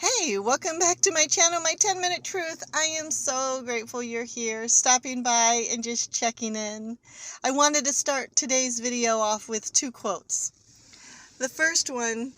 Hey, welcome back to my channel, My 10-Minute Truth. I am so grateful you're here, stopping by and just checking in. I wanted to start today's video off with two quotes. The first one,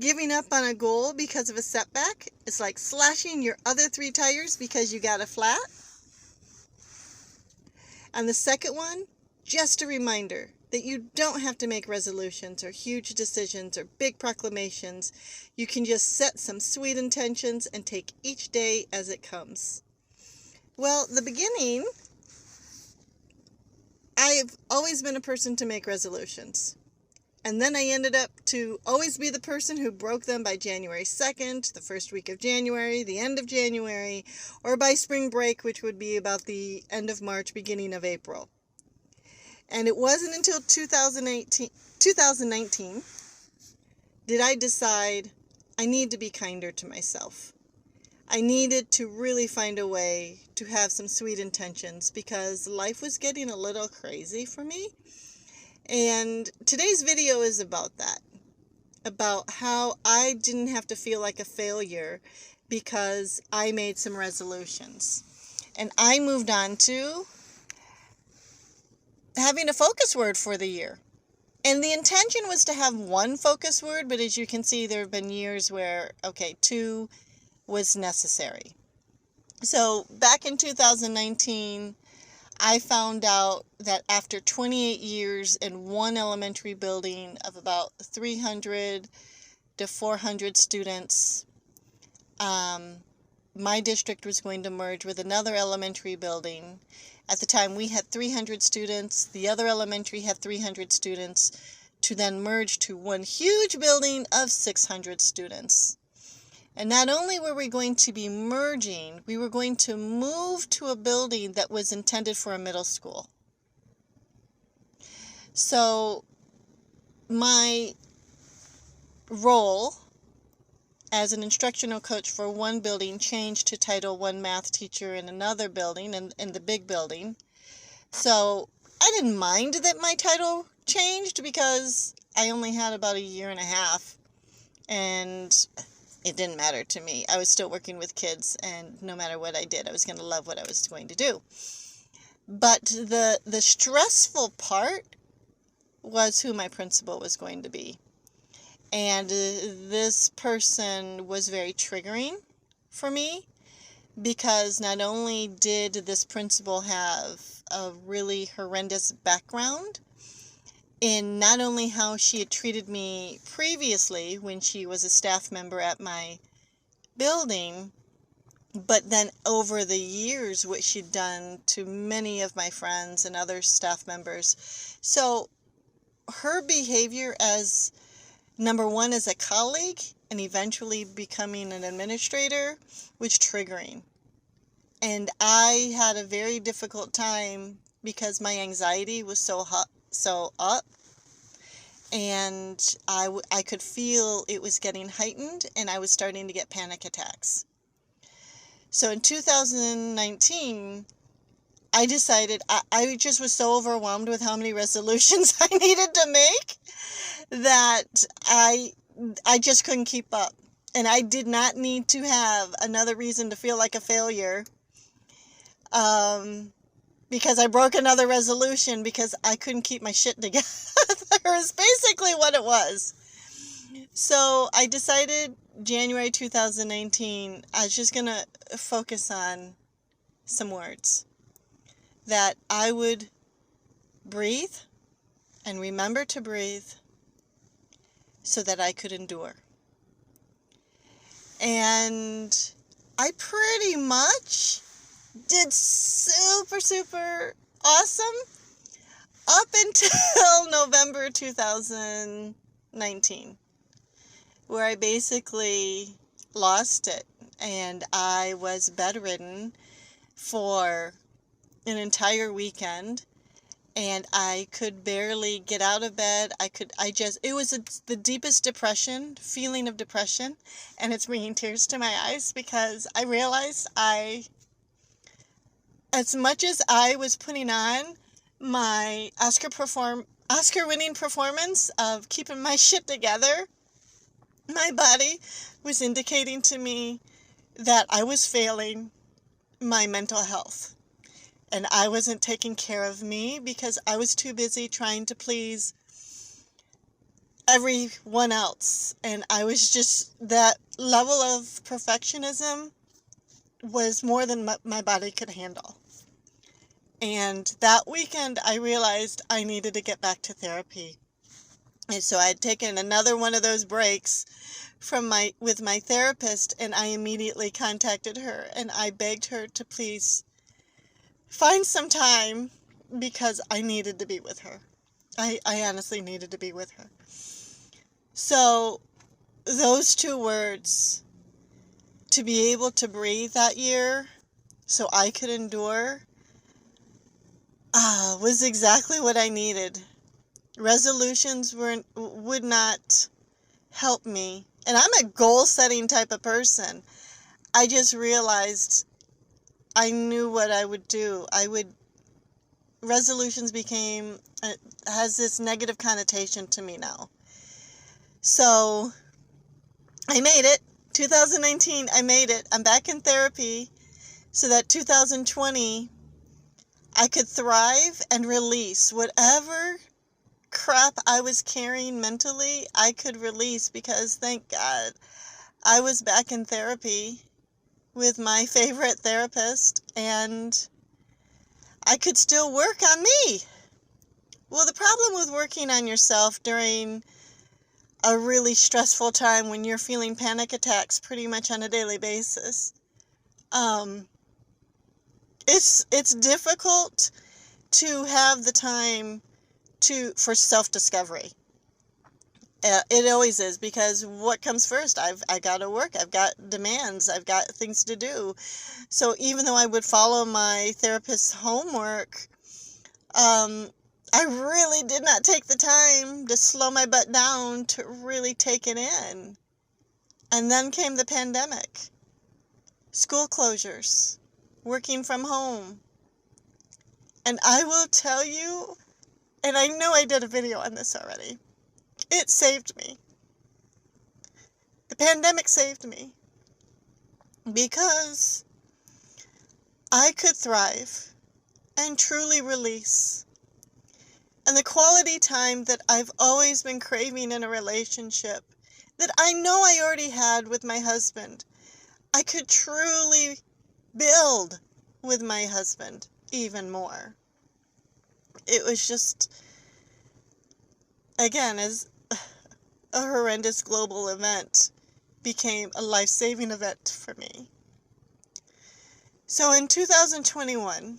giving up on a goal because of a setback is like slashing your other 3 tires because you got a flat. And the second one, just a reminder that you don't have to make resolutions or huge decisions or big proclamations. You can just set some sweet intentions and take each day as it comes. Well, the beginning, I've always been a person to make resolutions. And then I ended up to always be the person who broke them by January 2nd, the first week of January, the end of January, or by spring break, which would be about the end of March, beginning of April. And it wasn't until 2019 did I decide I need to be kinder to myself. I needed to really find a way to have some sweet intentions because life was getting a little crazy for me. And today's video is about that, about how I didn't have to feel like a failure because I made some resolutions. And I moved on to having a focus word for the year. And the intention was to have one focus word, but as you can see, there have been years where, 2 was necessary. So back in 2019, I found out that after 28 years in one elementary building of about 300 to 400 students, my district was going to merge with another elementary building. At the time, we had 300 students. The other elementary had 300 students, to then merge to one huge building of 600 students. And not only were we going to be merging, we were going to move to a building that was intended for a middle school. So my role as an instructional coach for one building changed to Title I math teacher in another building, in the big building. So I didn't mind that my title changed because I only had about a year and a half, and it didn't matter to me. I was still working with kids, and no matter what I did, I was going to love what I was going to do. But the stressful part was who my principal was going to be. And this person was very triggering for me because not only did this principal have a really horrendous background in not only how she had treated me previously when she was a staff member at my building, but then over the years what she'd done to many of my friends and other staff members. So her behavior as number one, as a colleague, and eventually becoming an administrator, was triggering. And I had a very difficult time because my anxiety was so up, and I could feel it was getting heightened, and I was starting to get panic attacks. So in 2019, I decided I just was so overwhelmed with how many resolutions I needed to make that I just couldn't keep up. And I did not need to have another reason to feel like a failure because I broke another resolution because I couldn't keep my shit together. Is basically what it was. So I decided January 2019, I was just going to focus on some words. That I would breathe and remember to breathe so that I could endure. And I pretty much did super awesome up until November 2019, where I basically lost it, and I was bedridden for an entire weekend, and I could barely get out of bed. It was the deepest feeling of depression, and it's bringing tears to my eyes because I realized as much as I was putting on my Oscar-winning performance of keeping my shit together, My body was indicating to me that I was failing my mental health. And I wasn't taking care of me because I was too busy trying to please everyone else. And I was just, that level of perfectionism was more than my body could handle. And that weekend, I realized I needed to get back to therapy. And so I had taken another one of those breaks with my therapist, and I immediately contacted her and I begged her to please find some time because I needed to be with her. I honestly needed to be with her. So those two words, to be able to breathe that year so I could endure, was exactly what I needed. Resolutions would not help me. And I'm a goal-setting type of person. I just realized I knew what I would do. Resolutions has this negative connotation to me now. So I made it. 2019, I made it. I'm back in therapy so that 2020, I could thrive and release whatever crap I was carrying mentally. I could release because, thank God, I was back in therapy with my favorite therapist, and I could still work on me. Well, the problem with working on yourself during a really stressful time when you're feeling panic attacks pretty much on a daily basis, it's difficult to have the time for self-discovery. It always is, because what comes first? I got to work. I've got demands. I've got things to do. So even though I would follow my therapist's homework, I really did not take the time to slow my butt down to really take it in. And then came the pandemic, school closures, working from home. And I will tell you, and I know I did a video on this already, it saved me. The pandemic saved me because I could thrive and truly release. And the quality time that I've always been craving in a relationship, that I know I already had with my husband, I could truly build with my husband even more. It was just, again, as a horrendous global event became a life-saving event for me. So in 2021,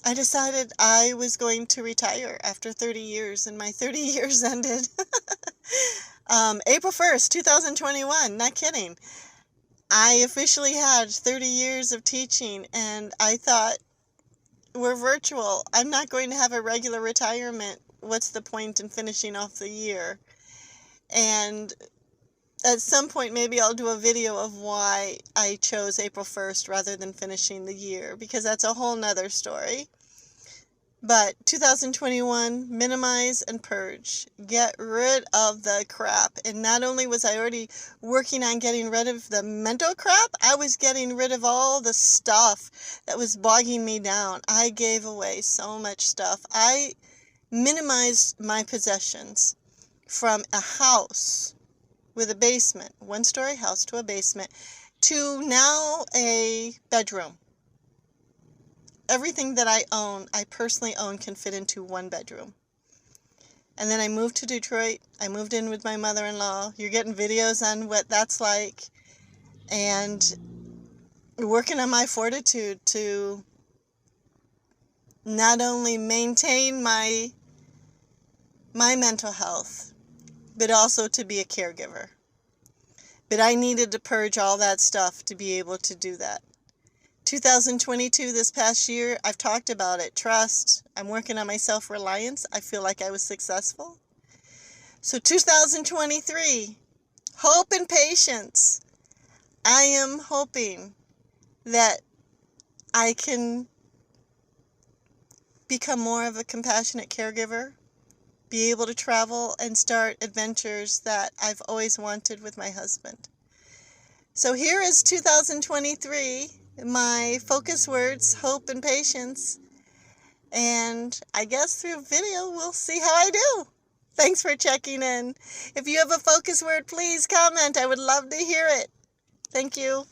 I decided I was going to retire after 30 years, and my 30 years ended April 1st, 2021, not kidding. I officially had 30 years of teaching, and I thought, we're virtual. I'm not going to have a regular retirement. What's the point in finishing off the year? And at some point, maybe I'll do a video of why I chose April 1st rather than finishing the year, because that's a whole nother story. But 2021, minimize and purge. Get rid of the crap. And not only was I already working on getting rid of the mental crap, I was getting rid of all the stuff that was bogging me down. I gave away so much stuff. I minimized my possessions from a house with a basement, one-story house to a basement, to now a bedroom. Everything that I personally own, can fit into one bedroom. And then I moved to Detroit. I moved in with my mother-in-law. You're getting videos on what that's like. And working on my fortitude to not only maintain my mental health, but also to be a caregiver. But I needed to purge all that stuff to be able to do that. 2022, this past year, I've talked about it. Trust. I'm working on my self-reliance. I feel like I was successful. So 2023, hope and patience. I am hoping that I can become more of a compassionate caregiver, be able to travel and start adventures that I've always wanted with my husband. So here is 2023, my focus words, hope and patience. And I guess through video, we'll see how I do. Thanks for checking in. If you have a focus word, please comment. I would love to hear it. Thank you.